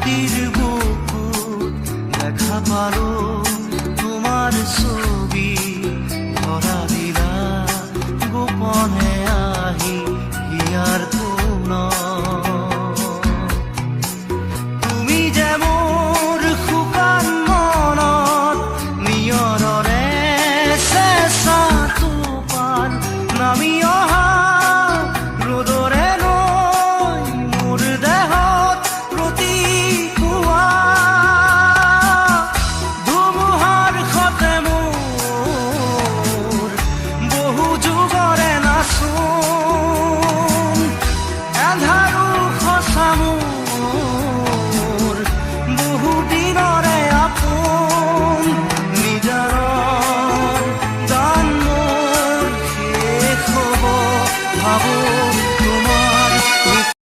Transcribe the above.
মাটির বুকুত দেখা পালো তোমার ছবি ধরা দিলা গোপনে আহি হিয়ার কোন তুমি যে মোৰ শুকান মনত নিয়ৰৰে চেঁচা টোপাল নামি অহা ৰ'দৰে নৈ মোৰ দেহত প্ৰতিপুৱা ধুমুহাৰ সতে মোৰ বহু যুগৰে নাচোন এন্ধাৰো সঁচা মোৰ